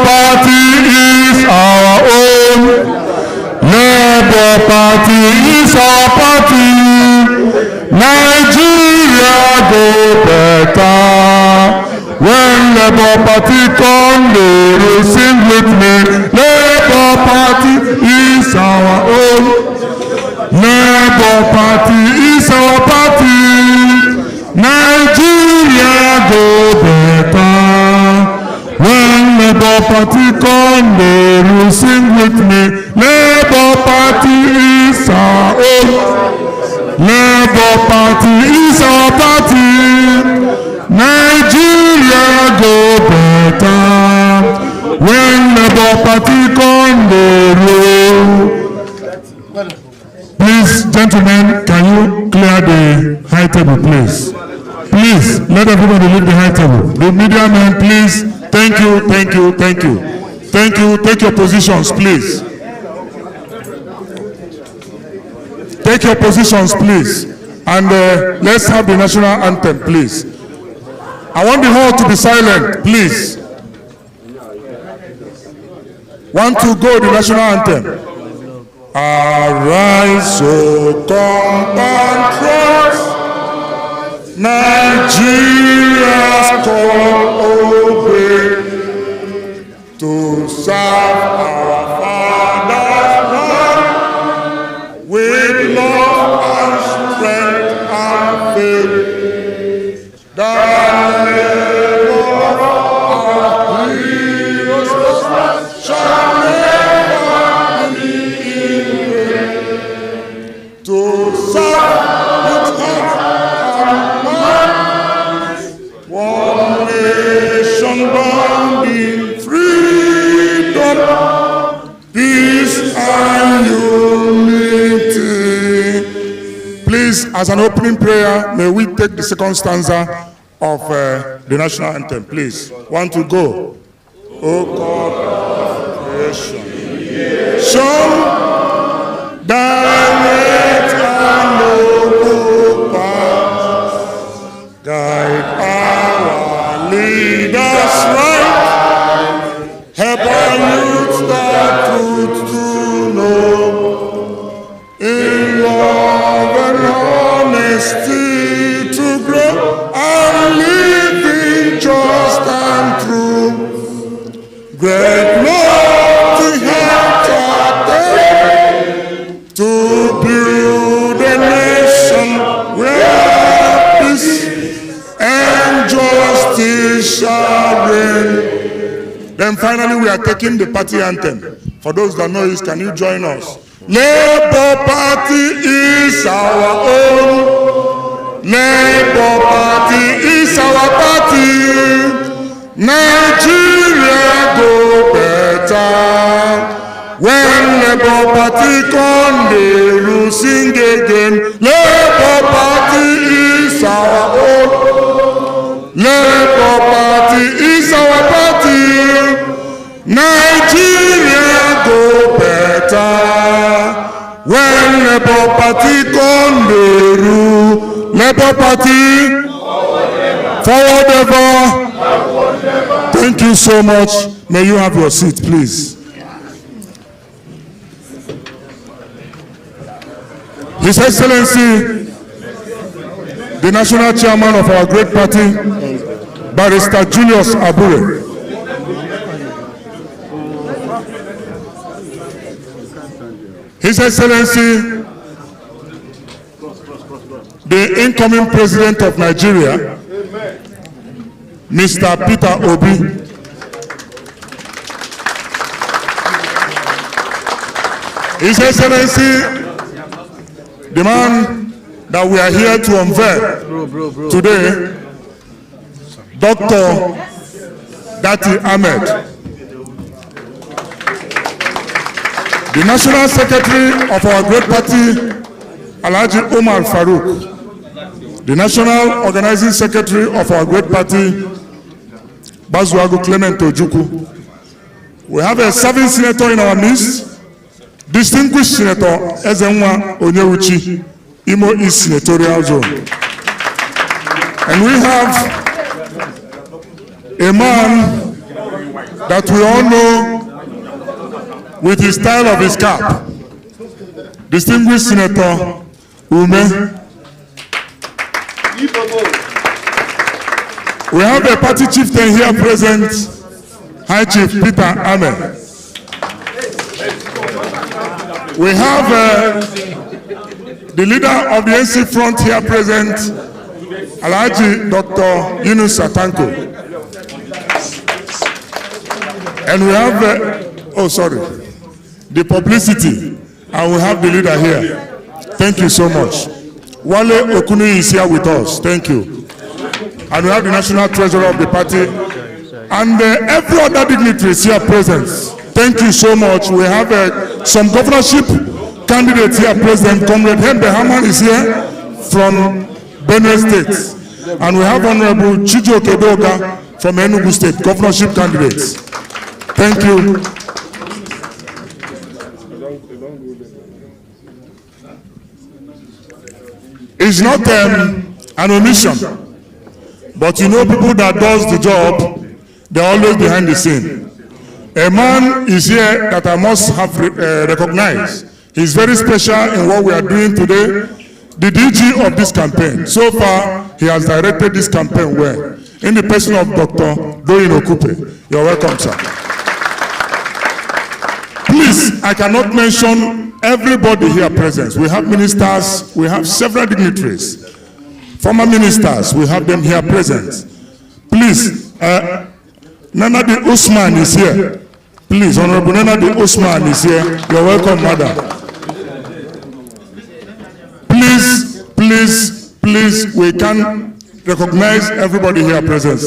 Party is our own. Labour Party is our party. Nigeria go better. When Labour Party come, they will sing with me. Labour Party is our own. Labour Party is our party. Nigeria go better. When Labour Party come, they will sing with me. Labour Party is our own. Labour Party is our party. Nigeria go better. When Labour Party come, they will. Please, gentlemen, can you clear the high table, please? Please, let everybody leave the high table. The media men, please. Thank you, thank you, thank you. Thank you. Take your positions, please. Take your positions, please. And let's have the national anthem, please. I want the hall to be silent, please. 1, 2, go, the national anthem. Arise, O compatriots, Nigeria's call obey, to serve our Father's land with love and strength and faith. The labor of our heroes shall never be in vain. To serve with heart and mind, one nation bound in freedom, peace and unity. Please, as an opening prayer, may we take the second stanza of the national anthem, please. 1, 2, go. O God of creation, show direct and noble path, guide our leaders right, help our youth the truth to know, in love and honesty to grow, and living just and true. Great love to help attain, to build a nation where peace and justice shall reign. Then finally we are taking the party anthem. For those that know it, can you join us? Labour Party is our own. Labour Party is our party. Nigeria go better. When Labour Party come, they will sing again. Labour Party is our own. Labour Party is our party. Nigeria go better. When Labour Party come, they rule. Labour Party, forward ever. Thank you so much. May you have your seat, please. His Excellency, the National Chairman of our great party, Barrister Julius Abure. His Excellency, the incoming President of Nigeria, Mr. Peter Obi. His Excellency, the man that we are here to unveil today, Dr. Dati Ahmed, the National Secretary of our great party, Alhaji Omar Farouk, the National Organizing Secretary of our great party, Bazuagu Clement Ojukwu. We have a serving senator in our midst, distinguished Senator Ezenwa Onyewuchi, Imo East Senatorial Zone. And we have a man that we all know with his style of his cap, distinguished Senator Ume. We have a party chieftain here present, High Chief Peter Ahmed. We have the leader of the NC Front here present, Alhaji Dr. Yunus Satanko. And we have, the publicity, and we have the leader here. Thank you so much. Wale Okunu is here with us. Thank you. And we have the national treasurer of the party and every other dignitary is here present. Thank you so much. We have some governorship candidates here present. Comrade Hembe Haman is here from Benue State. And we have Honorable Chijo Kedoga from Enugu State, governorship candidates. Thank you. It's not an omission, but you know people that does the job, they're always behind the scene. A man is here that I must have recognized. He's very special in what we are doing today. The DG of this campaign. So far, he has directed this campaign well. In the person of Dr. Doyin Okupe. You're welcome, sir. Please, I cannot mention everybody here present. We have ministers, we have several dignitaries. Former ministers, we have them here present. Please, Nanadi Usman is here. Please, Honorable Nanadi Usman is here. You're welcome, madam. Please, we can recognize everybody here present.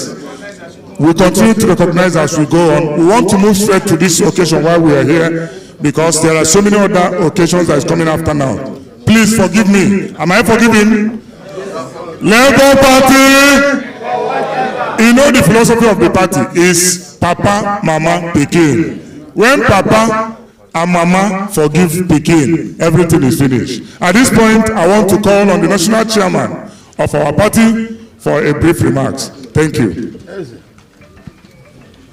We continue to recognize as we go on. We want to move straight to this occasion while we are here because there are so many other occasions that is coming after now. Please forgive me. Am I forgiven? Labour Party, you know the philosophy of the party is Papa, Mama, Pikin. When Papa and Mama forgive Pikin, everything is finished. At this point, I want to call on the national chairman of our party for a brief remarks. Thank you.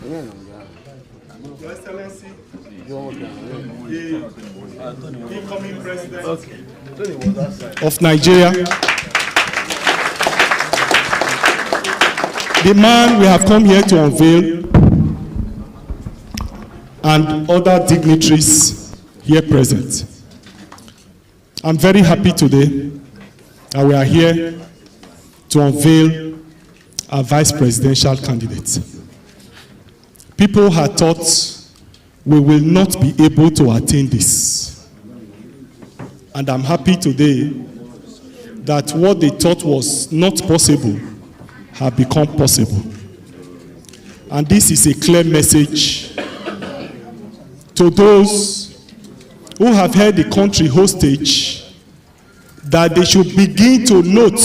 Your Excellency, the incoming president of Nigeria, the man we have come here to unveil, and other dignitaries here present. I'm very happy today that we are here to unveil our vice presidential candidate. People had thought we will not be able to attain this. And I'm happy today that what they thought was not possible have become possible. And this is a clear message to those who have held the country hostage that they should begin to note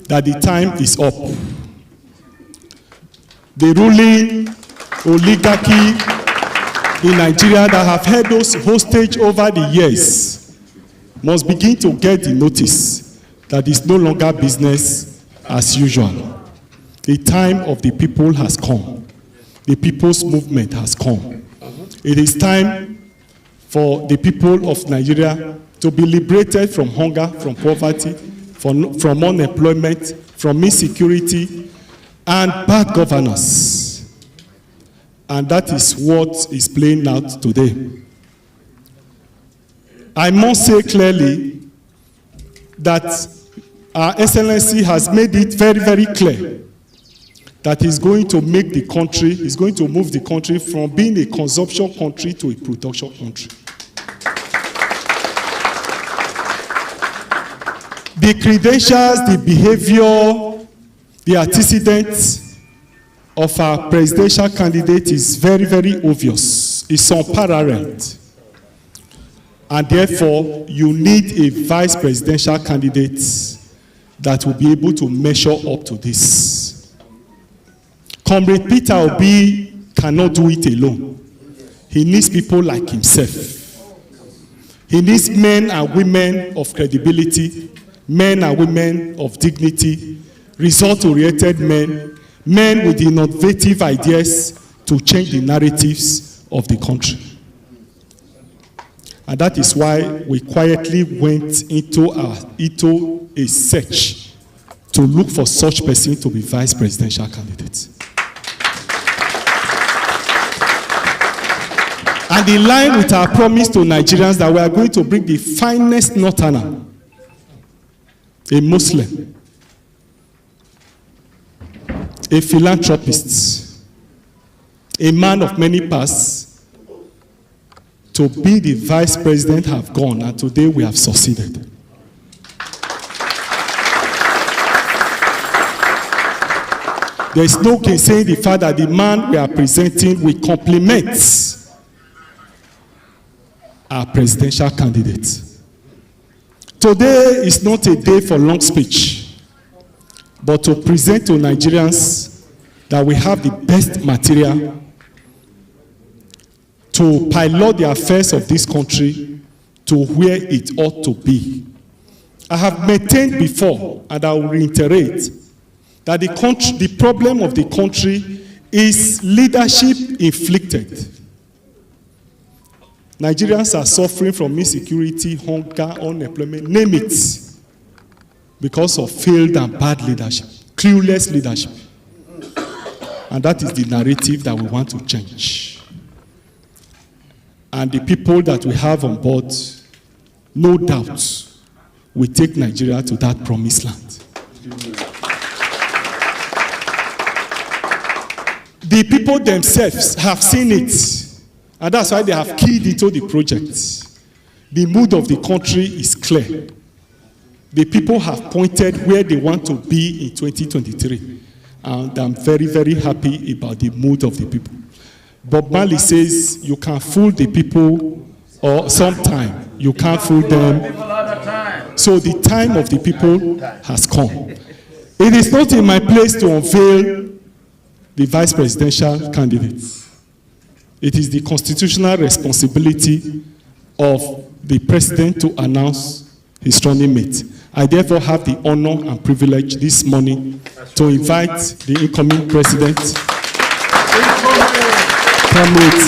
that the time is up. The ruling oligarchy in Nigeria that have held those hostage over the years must begin to get the notice that it's no longer business as usual. The time of the people has come. The people's movement has come. It is time for the people of Nigeria to be liberated from hunger, from poverty, from unemployment, from insecurity, and bad governance. And that is what is playing out today. I must say clearly that Our Excellency has made it very, very clear that he's going to make the country, he's going to move the country from being a consumption country to a production country. The credentials, the behavior, the antecedents of our presidential candidate is very, very obvious. It's unparalleled. And therefore, you need a vice presidential candidate that will be able to measure up to this. Comrade Peter Obi cannot do it alone. He needs people like himself. He needs men and women of credibility, men and women of dignity, result-oriented men, men with innovative ideas to change the narratives of the country. And that is why we quietly went into a search to look for such person to be vice presidential candidate. And in line with our promise to Nigerians that we are going to bring the finest northerner, a Muslim, a philanthropist, a man of many paths, to be the vice president have gone, and today we have succeeded. There is no saying the fact that the man we are presenting will complement our presidential candidate. Today is not a day for long speech, but to present to Nigerians that we have the best material to pilot the affairs of this country to where it ought to be. I have maintained before, and I will reiterate, that the problem of the country is leadership inflicted. Nigerians are suffering from insecurity, hunger, unemployment, name it, because of failed and bad leadership, clueless leadership. And that is the narrative that we want to change. And the people that we have on board, no doubt, will take Nigeria to that promised land. The people themselves have seen it. And that's why they have keyed into the project. The mood of the country is clear. The people have pointed where they want to be in 2023. And I'm very, very happy about the mood of the people. Bob Marley says you can fool the people, or sometime you can't fool them. So the time of the people has come. It is not in my place to unveil the vice presidential candidates. It is the constitutional responsibility of the president to announce his running mate. I therefore have the honor and privilege this morning to invite the incoming president, Comrade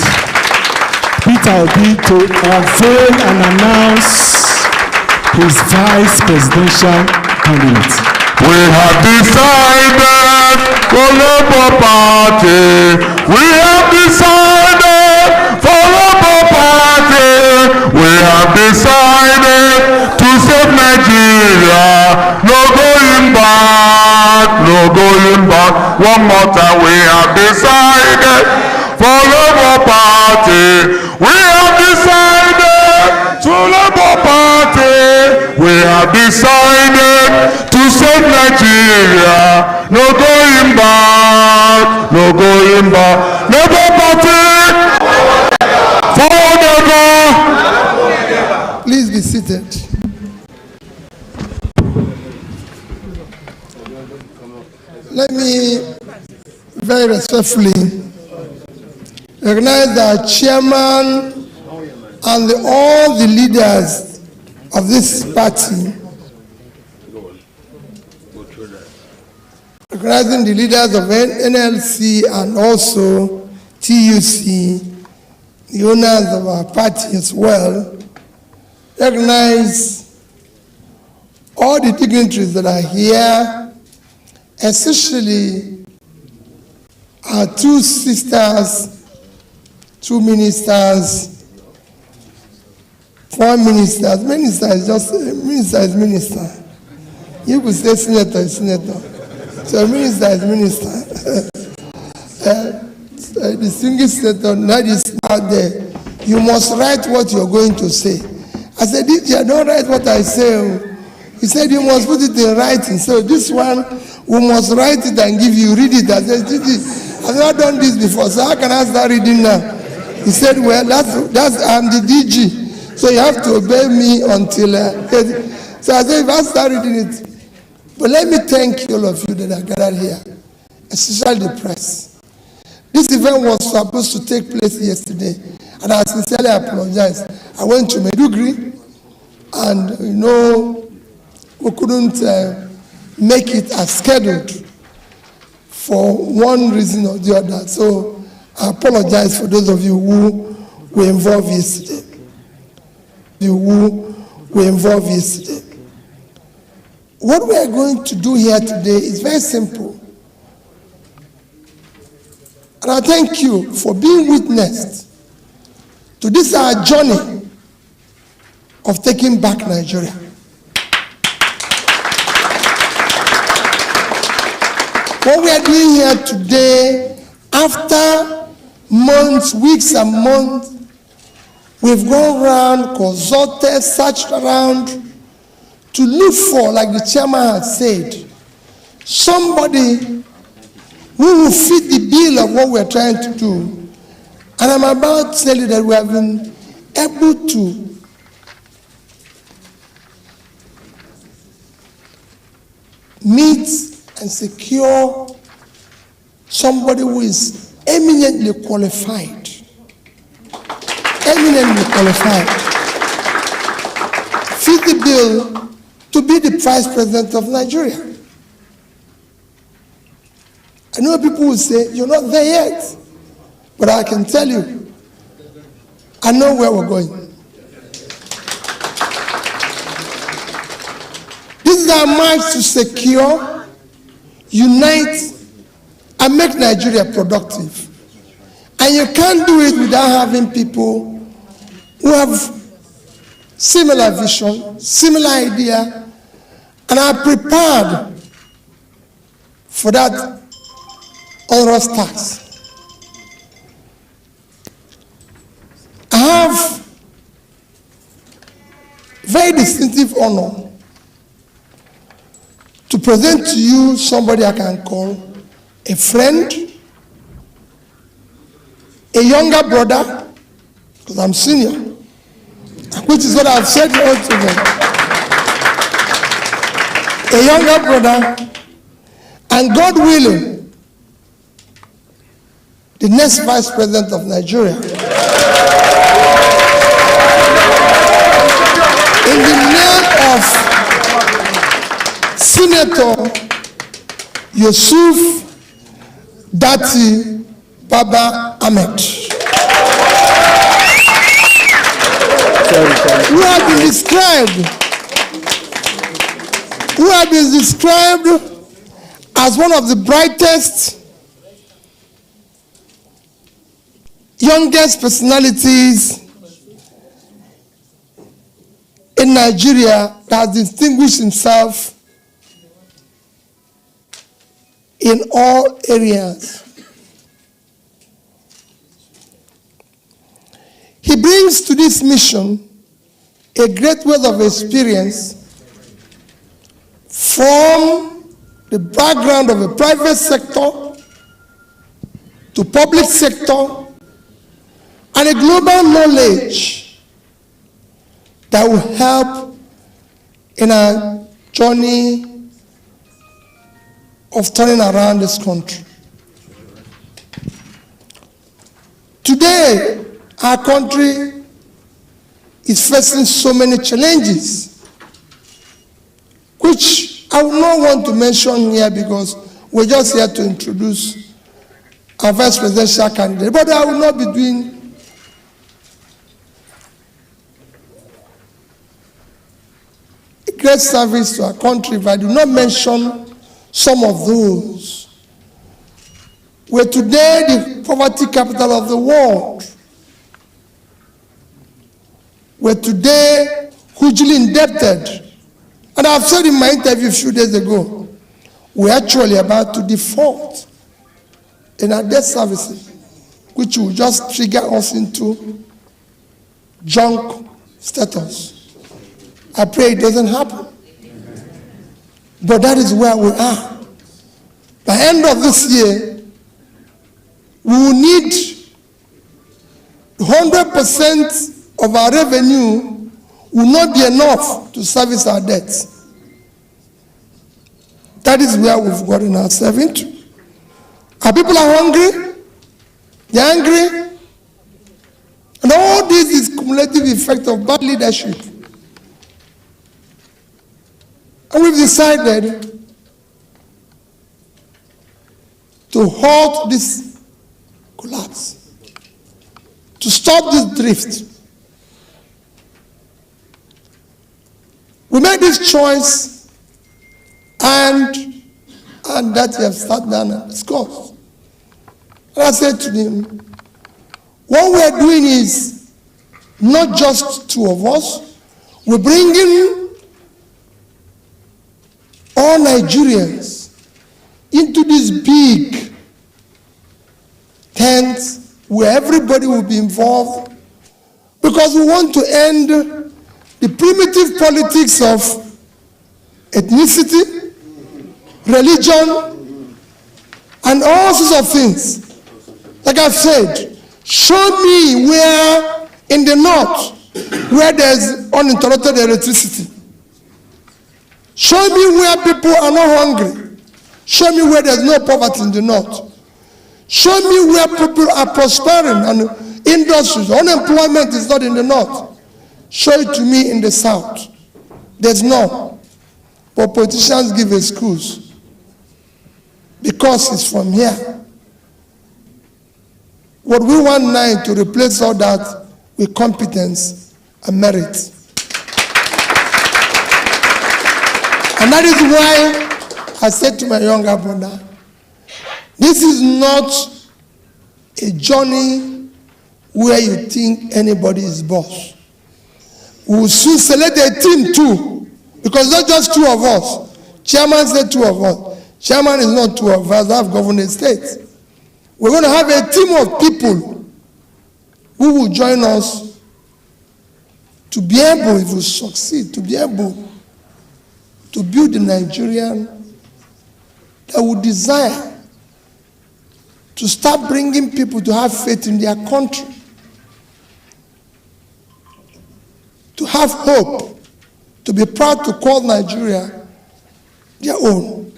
Peter Obi, to unveil and announce his vice presidential candidate. We have decided for Labour Party. We have decided for Labour Party. We have decided to save Nigeria. No going back, no going back. One more time, we have decided for Labour Party. We have decided to Labour Party. We have decided to save Nigeria. No going back, no going back. Labour Party forever. Please be seated. Let me very respectfully recognize the chairman and all the leaders of this party, recognizing the leaders of NLC and also TUC, the owners of our party as well, recognize all the dignitaries that are here, especially our two sisters, two ministers, four ministers. Minister is just minister is minister. You could say senator is senator. So minister is minister. Distinguished senator, that is out there. You must write what you're going to say. I said, DJ, don't write what I say. He said, you must put it in writing. So this one, we must write it and give you, read it. I said, DJ, I've not done this before, so how can I start reading now? He said, well, that's I'm the DG, so you have to obey me until. So I said, if I start reading it, but let me thank all of you that are gathered here, especially the press. This event was supposed to take place yesterday, and I sincerely apologize. I went to Maiduguri, and we couldn't make it as scheduled for one reason or the other. So I apologize for those of you who were involved yesterday. What we are going to do here today is very simple. And I thank you for being witness to this our journey of taking back Nigeria. What we are doing here today, after months, weeks and months, we've gone around, consulted, searched around to look for, like the chairman has said, somebody who will fit the bill of what we're trying to do. And I'm about to tell you that we have been able to meet and secure somebody who is eminently qualified. Fit the bill to be the Vice President of Nigeria. I know people will say, you're not there yet. But I can tell you, I know where we're going. This is our march to secure, unite, and make Nigeria productive. And you can't do it without having people who have similar vision, similar idea, and are prepared for that onerous task. I have very distinctive honor to present to you somebody I can call a friend, a younger brother, because I'm senior, which is what I've said also. A younger brother, and God willing, the next Vice President of Nigeria. In the name of Senator Yusuf Dati Baba Ahmed, who have been described as one of the brightest, youngest personalities in Nigeria that has distinguished himself in all areas. He brings to this mission a great wealth of experience from the background of the private sector to public sector, and a global knowledge that will help in our journey of turning around this country. Today, our country is facing so many challenges, which I would not want to mention here because we're just here to introduce our vice presidential candidate. But I will not be doing a great service to our country if I do not mention some of those. We're today the poverty capital of the world. We're today hugely indebted. And I've said in my interview a few days ago, we're actually about to default in our debt services, which will just trigger us into junk status. I pray it doesn't happen. But that is where we are. By the end of this year, we will need 100% of our revenue will not be enough to service our debts. That is where we've gotten ourselves into. Our people are hungry, they're angry, and all this is cumulative effect of bad leadership. And we've decided to halt this collapse, to stop this drift. We made this choice, and that we have sat down and discussed. And I said to them, what we are doing is not just two of us, we're bringing all Nigerians into this big tent where everybody will be involved, because we want to end the primitive politics of ethnicity, religion, and all sorts of things. Like I've said, show me where in the north where there's uninterrupted electricity. Show me where people are not hungry. Show me where there's no poverty in the north. Show me where people are prospering and industries. Unemployment is not in the north. Show it to me in the south. There's none. But politicians give excuse because it's from here. What we want now to replace all that with competence and merit. And that is why I said to my younger brother, this is not a journey where you think anybody is boss. We will soon select a team too, because not just two of us. Chairman said two of us. Chairman is not two of us, I've governed a state. We're going to have a team of people who will join us to be able, if we succeed, to be able to build a Nigerian that would desire to start bringing people to have faith in their country, to have hope, to be proud to call Nigeria their own.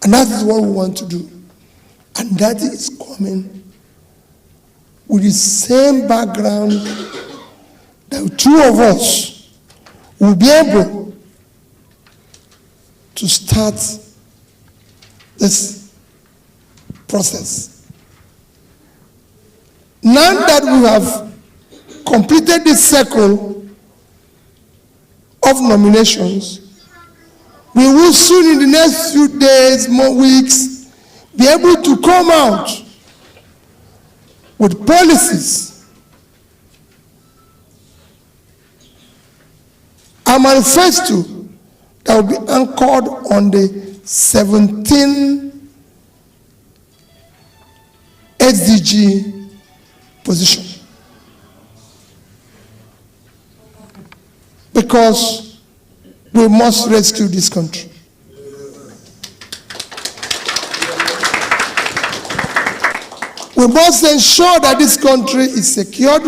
And that is what we want to do. And that is coming with the same background that two of us will be able to start this process. Now that we have completed this cycle of nominations, we will soon, in the next few days, more weeks, be able to come out with policies, a manifesto that will be anchored on the 17 SDG position. Because we must rescue this country. We must ensure that this country is secured,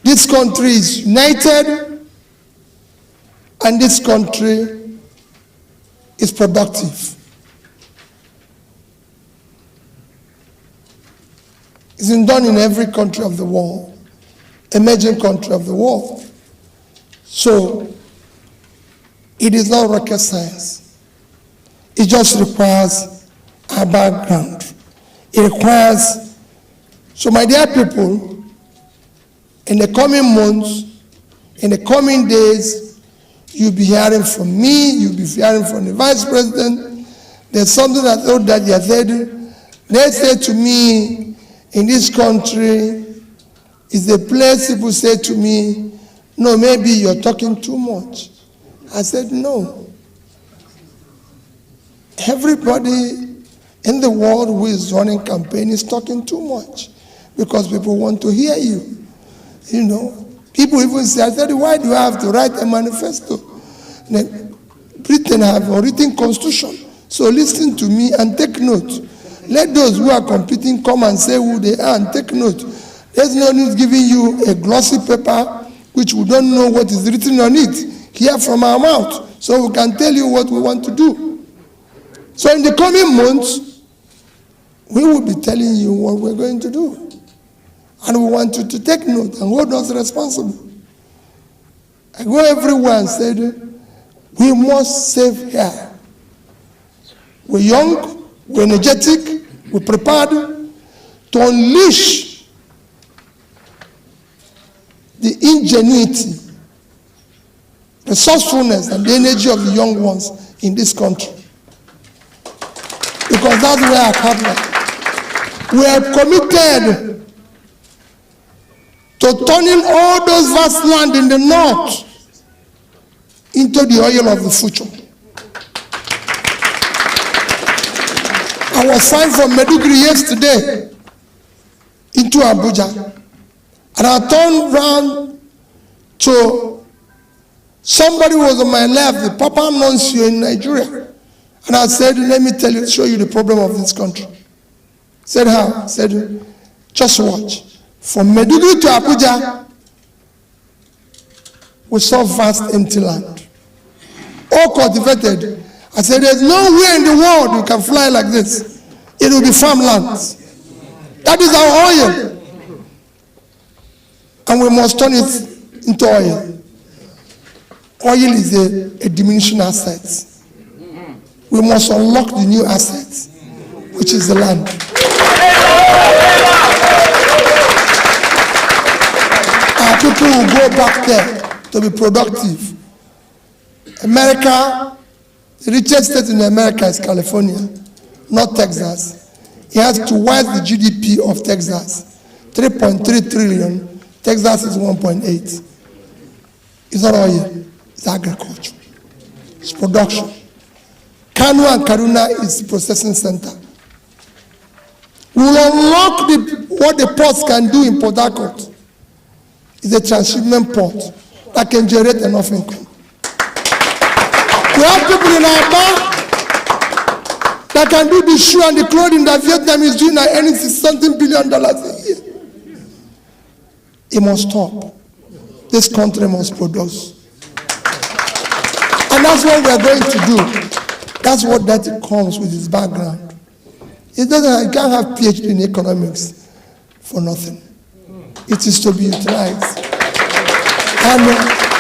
this country is united, and this country is productive. It's been done in every country of the world, emerging country of the world. So it is not rocket science. It just requires a background. It requires, so my dear people, in the coming months, in the coming days, you'll be hearing from me, you'll be hearing from the Vice President. There's something I thought that you said. They said to me, in this country, is a place people say to me, no, maybe you're talking too much. I said, no. Everybody in the world who is running campaign is talking too much because people want to hear you. You know, people even say, I said, why do I have to write a manifesto? Britain have a written constitution. So listen to me and take note. Let those who are competing come and say who they are and take note. There's no need giving you a glossy paper which we don't know what is written on it. Hear from our mouth so we can tell you what we want to do. So in the coming months, we will be telling you what we're going to do. And we want you to take note and hold us responsible. I go everywhere and said, we must save hair. We're young, we're energetic, we're prepared to unleash the ingenuity, resourcefulness, and the energy of the young ones in this country. Because that's where our capital. We are committed to turning all those vast land in the north into the oil of the future. I was flying from Maiduguri yesterday into Abuja, and I turned round to somebody who was on my left, the Papa Nuncio in Nigeria, and I said, let me show you the problem of this country. Said how? Said, just watch. From Maiduguri to Abuja, we saw vast empty land, all cultivated. I said, there's nowhere in the world you can fly like this. It will be farmlands. That is our oil. And we must turn it into oil. Oil is a diminishing asset. We must unlock the new asset, which is the land. Our people will go back there to be productive. America, the richest state in America is California, not Texas. It has twice the GDP of Texas, 3.3 trillion. Texas is 1.8. It's not oil, it's agriculture. It's production. Kano and Kaduna is the processing center. We will unlock what the ports can do in Port Harcourt. It's a transshipment port that can generate enough income. We have people in our bar that can do the shoe and the clothing that Vietnam is doing and earning $something billion a year. It must stop. This country must produce. And that's what we're going to do. That's what that comes with his background. It doesn't, you can't have PhD in economics for nothing. It is to be utilized. And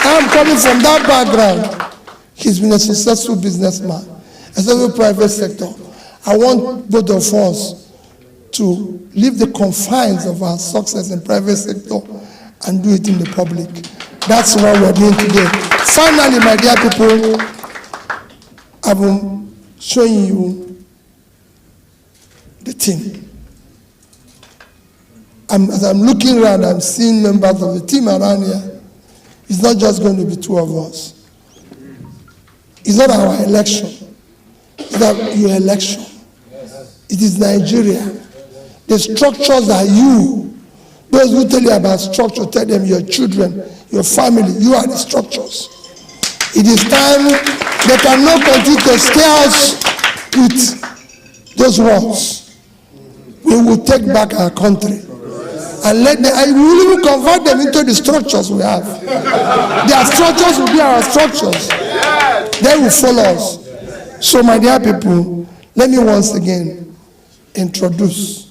I'm coming from that background. He's been a successful businessman, a successful private sector. I want both of us to leave the confines of our success in private sector and do it in the public. That's what we're doing today. Finally, my dear people, I've been showing you the team. As I'm looking around, I'm seeing members of the team around here. It's not just going to be two of us. It's not our election. It's not your election. It is Nigeria. The structures are you. Those who tell you about structure, tell them your children, your family, you are the structures. It is time. They cannot continue to scare us with those words. We will take back our country. And let them, and we will even convert them into the structures we have. Their structures will be our structures. They will follow us. So, my dear people, let me once again introduce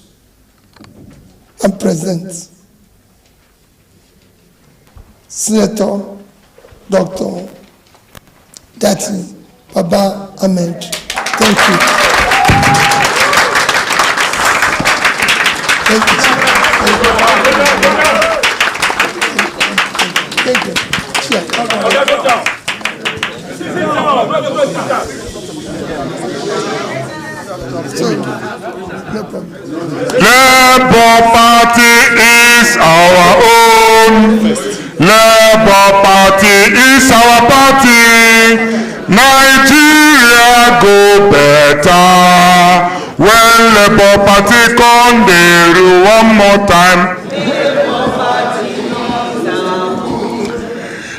and present Senator Dr. Dati Baba Ahmed. Thank you. Thank you. Thank you. No problem. Labour Party is our own. Labour Party is our party. Nigeria go better when Labour Party come dey rule one more time.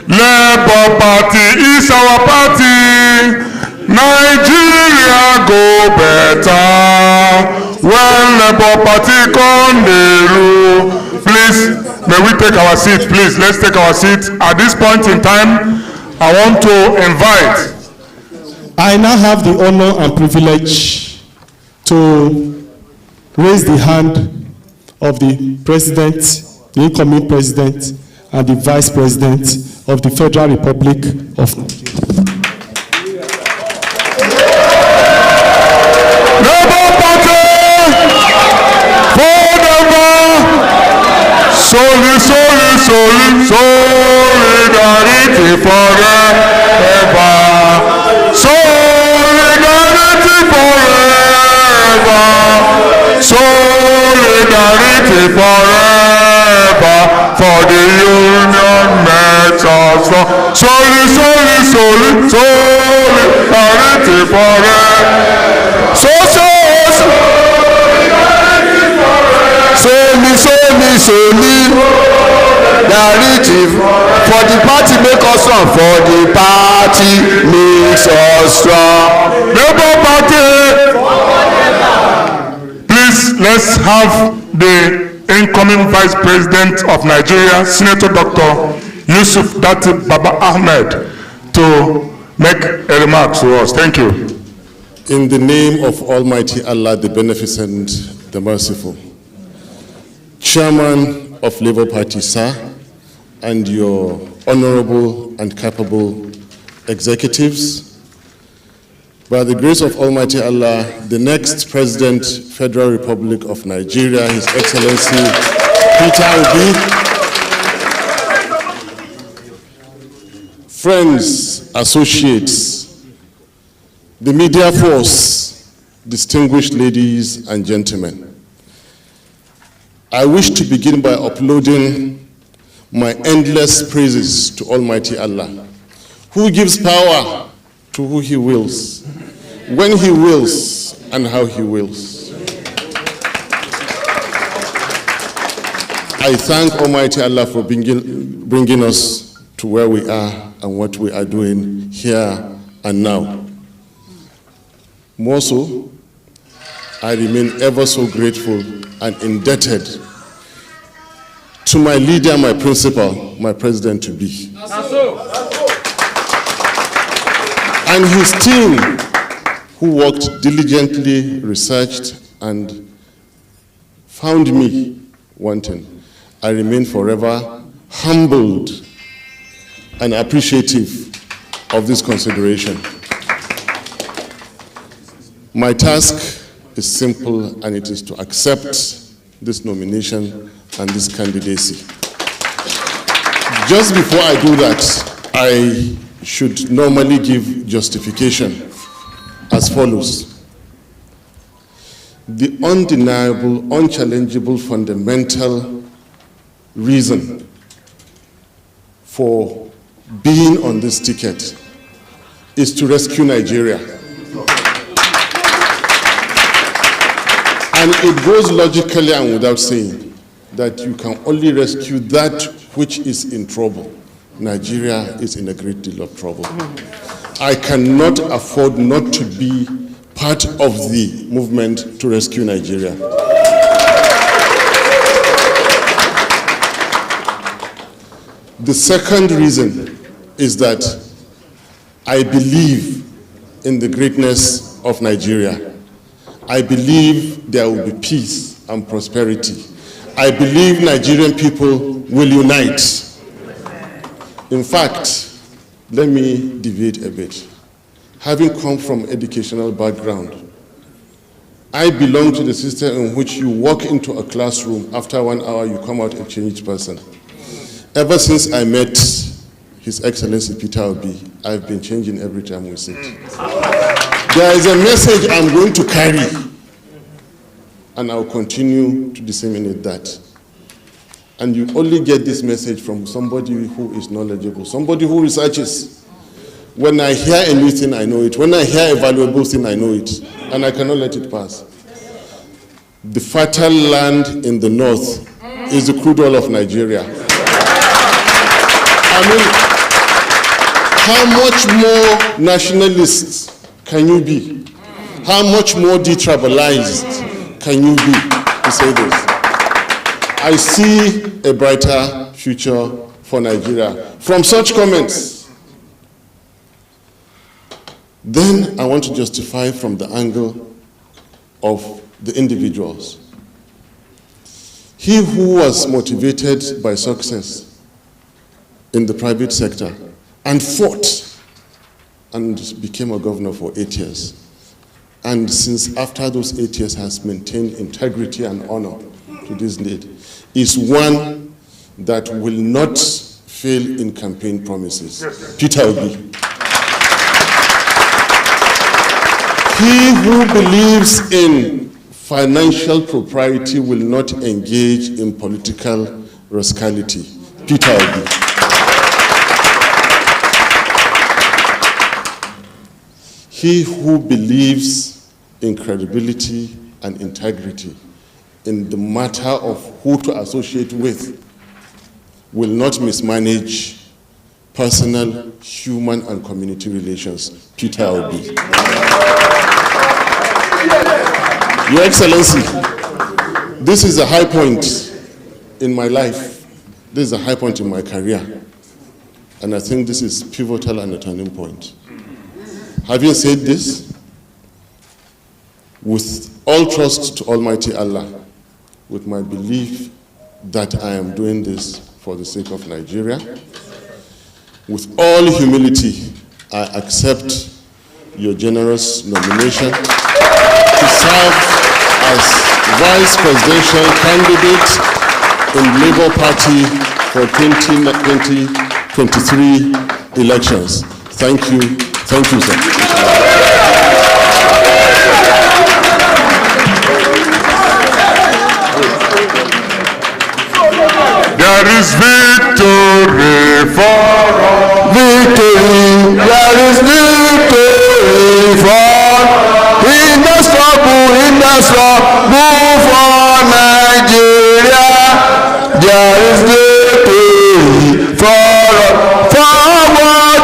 Labour Party is our party. Nigeria go better when Labour Party come dey rule. Please, may we take our seat, please. Let's take our seat. At this point in time, I want to invite. I now have the honor and privilege to raise the hand of the president, the incoming president, and the vice president of the Federal Republic of Nigeria. solidarity forever. Solidarity forever. Solidarity forever. For the union makes us strong. Solidarity forever. Solidarity for the party make us strong. For the party makes us strong. Labour Party. Please, let's have the incoming Vice President of Nigeria, Senator Dr. Yusuf Dati Baba Ahmed, to make a remark to us. Thank you. In the name of Almighty Allah, the Beneficent, the Merciful, Chairman of Labour Party, sir, and your honorable and capable executives, by the grace of Almighty Allah, the next President, Federal Republic of Nigeria, His Excellency Peter Obi, friends, associates, the media force, distinguished ladies and gentlemen, I wish to begin by uploading my endless praises to Almighty Allah, who gives power to who He wills, when He wills, and how He wills. I thank Almighty Allah for bringing us to where we are and what we are doing here and now. More so, I remain ever so grateful and indebted to my leader, my principal, my president-to-be, and his team, who worked diligently, researched, and found me wanting. I remain forever humbled and appreciative of this consideration. My task is simple, and it is to accept this nomination and this candidacy. Just before I do that, I should normally give justification as follows. The undeniable, unchallengeable, fundamental reason for being on this ticket is to rescue Nigeria. And it goes logically and without saying that you can only rescue that which is in trouble. Nigeria is in a great deal of trouble. I cannot afford not to be part of the movement to rescue Nigeria. The second reason is that I believe in the greatness of Nigeria. I believe there will be peace and prosperity. I believe Nigerian people will unite. In fact, let me deviate a bit. Having come from educational background, I belong to the system in which you walk into a classroom, after 1 hour you come out a changed person. Ever since I met His Excellency Peter Obi, I've been changing every time we sit. There is a message I'm going to carry, and I'll continue to disseminate that. And you only get this message from somebody who is knowledgeable, somebody who researches. When I hear a new thing, I know it. When I hear a valuable thing, I know it. And I cannot let it pass. The fertile land in the north is the crude oil of Nigeria. I mean, how much more nationalist can you be? How much more detribalized can you be to say this? I see a brighter future for Nigeria from such comments. Then I want to justify from the angle of the individuals. He who was motivated by success in the private sector and fought and became a governor for 8 years, and since after those 8 years has maintained integrity and honor to this date, is one that will not fail in campaign promises. Yes. Peter Obi. He who believes in financial propriety will not engage in political rascality. Peter Obi. He who believes in credibility and integrity in the matter of who to associate with will not mismanage personal, human, and community relations. Peter Obi. Your Excellency, this is a high point in my life. This is a high point in my career. And I think this is pivotal and a turning point. Having said this, with all trust to Almighty Allah, with my belief that I am doing this for the sake of Nigeria, with all humility, I accept your generous nomination to serve as Vice Presidential candidate in Labour Party for 2023 elections. Thank you, sir. There is victory for all. Victory, there is victory for all. In the struggle for Nigeria, there is victory for all. Forward,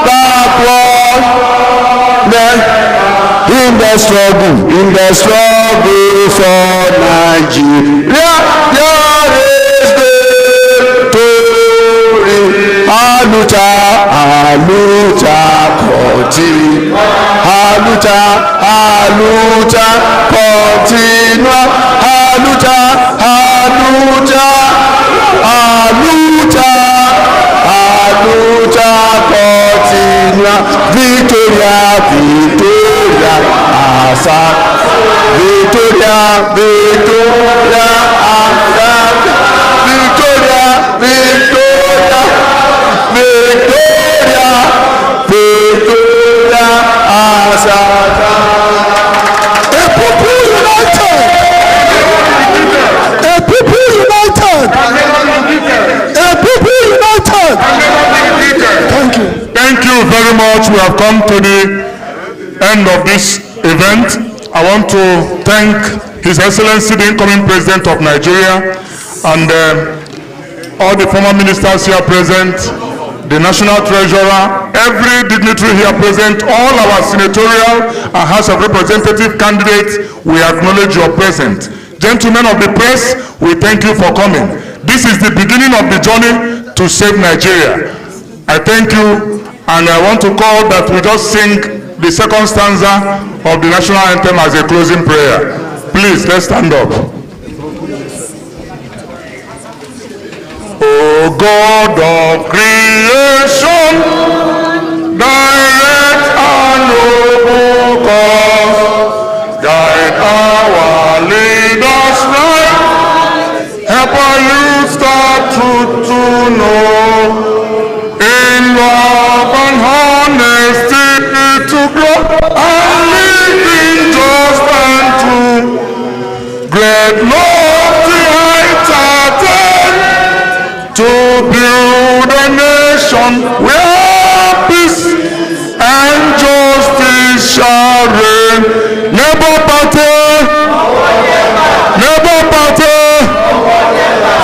backward. In the struggle for Nigeria, there is victory. Aluta, continue. Aluta, continue. Aluta, continue. Victoria, Asa. Victoria, Asa. A people united. A people united. A people united. Thank you. Thank you very much. We have come to the end of this event. I want to thank His Excellency, the incoming President of Nigeria, and all the former ministers here present, the National Treasurer, every dignitary here present, all our senatorial and House of Representative candidates, we acknowledge your presence. Gentlemen of the press, we thank you for coming. This is the beginning of the journey to save Nigeria. I thank you, and I want to call that we just sing the second stanza of the national anthem as a closing prayer. Please, let's stand up. O God of creation, direct our noble cause, guide our leaders right, help our youth start truth to know, in love and honesty to grow, and living just and true. Great Lord, the heights attain, to build a nation where peace and justice shall reign. Never party,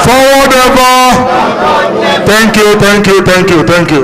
forward ever. Thank you.